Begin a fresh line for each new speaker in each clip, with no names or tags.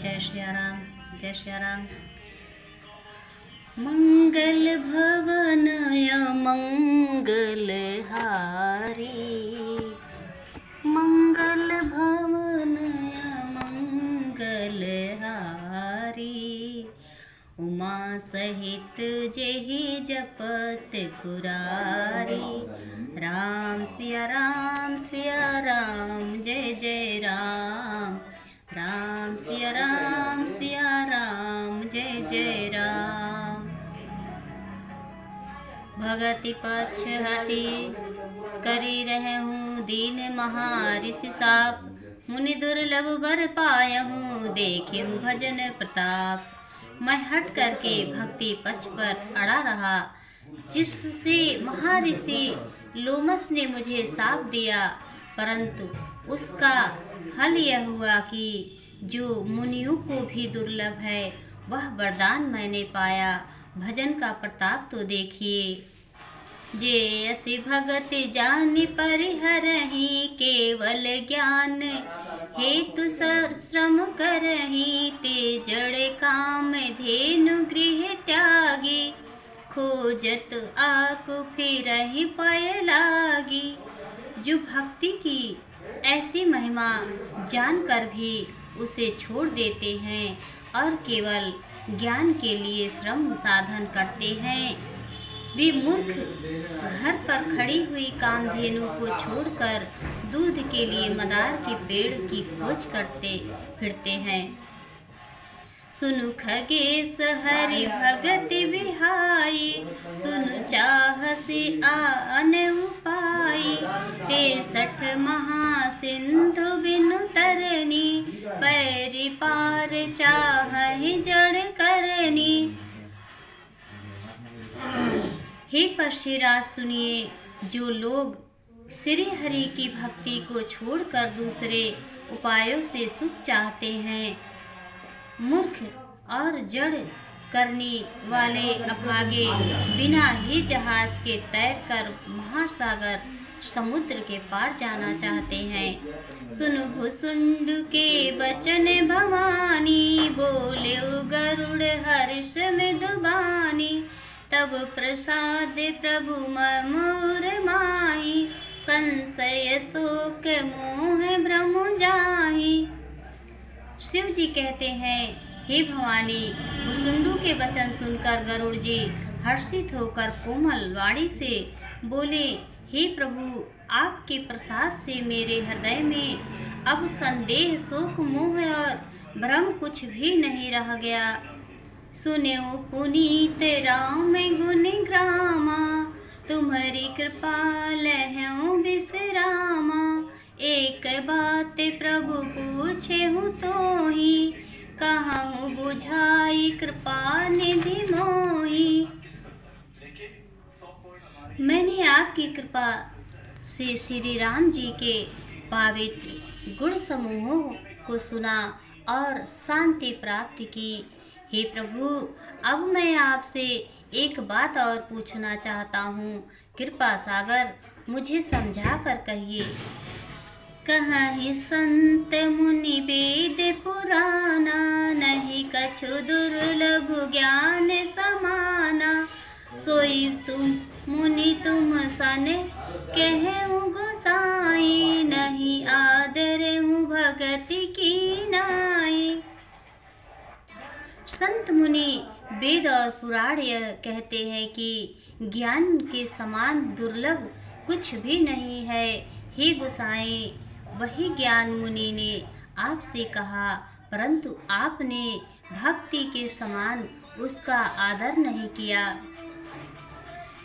जय श्री राम, जय श्री राम। मंगल भवनय मंगल हारी, मंगल भवनय मंगल हारी। उमा सहित जेहि जपत पुरारी। राम सिया राम, जय जय राम। राम सिया राम, जय जय राम। भगति पक्ष हटी करी रहूं दीन महाऋषि साप। मुनि दुर्लभ बर पायहूँ देखिहूँ भजन प्रताप। मैं हट करके भक्ति पक्ष पर अड़ा रहा, जिससे महर्षि लोमस ने मुझे शाप दिया, परंतु उसका फल यह हुआ कि जो मुनियों को भी दुर्लभ है वह वरदान मैंने पाया। भजन का प्रताप तो देखिए। जे असि भगत जान परिहरहि, केवल ज्ञान हेतु श्रम करहि। ते जड़ काम धेनु गृह त्यागी, खोजत आकु फिरहि पय लागी। जो भक्ति की ऐसी महिमा जानकर भी उसे छोड़ देते हैं और केवल ज्ञान के लिए श्रम साधन करते हैं, वे मूर्ख घर पर खड़ी हुई कामधेनु को छोड़कर दूध के लिए मदार के पेड़ की खोज करते फिरते हैं। सुनु खगेश हरि भगति बिहाई, सुनु चाहसी आन उपाई। 63 महासिंधु बिनु तरनी, पैरी पार चाहि जड़ करनी। हे पक्षीराज सुनिए, जो लोग श्री हरि की भक्ति को छोड़कर दूसरे उपायों से सुख चाहते हैं, मूर्ख और जड़ करने वाले अभागे बिना ही जहाज के तैरकर महासागर समुद्र के पार जाना चाहते हैं। सुनु भुसुंड के बचन भवानी, बोले गरुड़ हर्ष मृदुबानी। तब प्रसाद प्रभु मोर माही, संशय शोक मोह भ्रम जाही। शिव जी कहते हैं, हे भवानी, भुसुंडू के वचन सुनकर गरुड़ जी हर्षित होकर कोमल वाणी से बोले, हे प्रभु, आपके प्रसाद से मेरे हृदय में अब संदेह शोक मोह और भ्रम कुछ भी नहीं रह गया। सुन्यो पुनीत राम गुण ग्रामा, तुम्हारी कृपा लहूं विश्रामा। एक बात प्रभु पूछे हूँ तो ही, कहूँ बुझाई कृपा निधि मोही। मैंने आपकी कृपा से श्री राम जी के पवित्र गुण समूहों को सुना और शांति प्राप्त की। हे प्रभु, अब मैं आपसे एक बात और पूछना चाहता हूँ, कृपा सागर मुझे समझा कर कहिए। कहीं संत मुनि वेद पुराना, नहीं कछु दुर्लभ ज्ञान समाना। सोई तुम मुनि तुम सन कहूँ गोसाई, नहीं आदर हूँ भगति की नाई। संत मुनि वेद और पुराण यह कहते हैं कि ज्ञान के समान दुर्लभ कुछ भी नहीं है। हे गोसाई, वही ज्ञान मुनि ने आपसे कहा, परंतु आपने भक्ति के समान उसका आदर नहीं किया।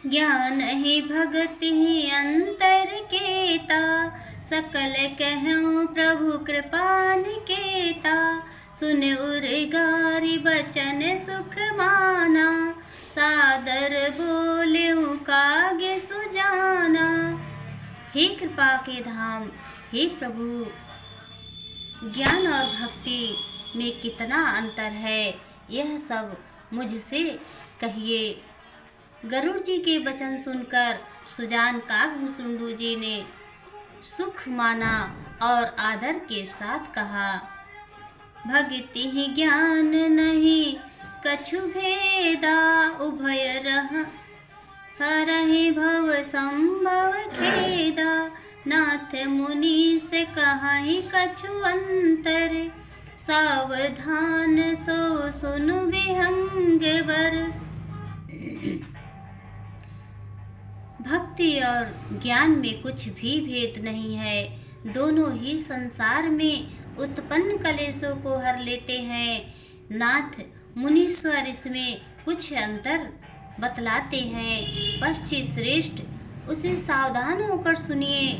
ज्ञान ही भक्ति ही अंतर केता, सकल कहूँ प्रभु कृपा निकेता। सुन उर्गारी बचन सुख माना, सादर बोले कागे सुजाना। हे कृपा के धाम, हे प्रभु, ज्ञान और भक्ति में कितना अंतर है, यह सब मुझसे कहिए। गरुड़ जी के वचन सुनकर सुजान कागभूषुंडू जी ने सुख माना और आदर के साथ कहा, भक्ति ही ज्ञान नहीं कछु भेदा, उभय हरहि भव संभव खेदा। नाथ मुनि से कहाहि कछु अंतर, सावधान सो सुनु विहंग बर। भक्ति और ज्ञान में कुछ भी भेद नहीं है, दोनों ही संसार में उत्पन्न कलेशों को हर लेते हैं। नाथ मुनीश्वर इसमें कुछ अंतर बतलाते हैं। पश्चिम श्रेष्ठ, उसे सावधान होकर सुनिए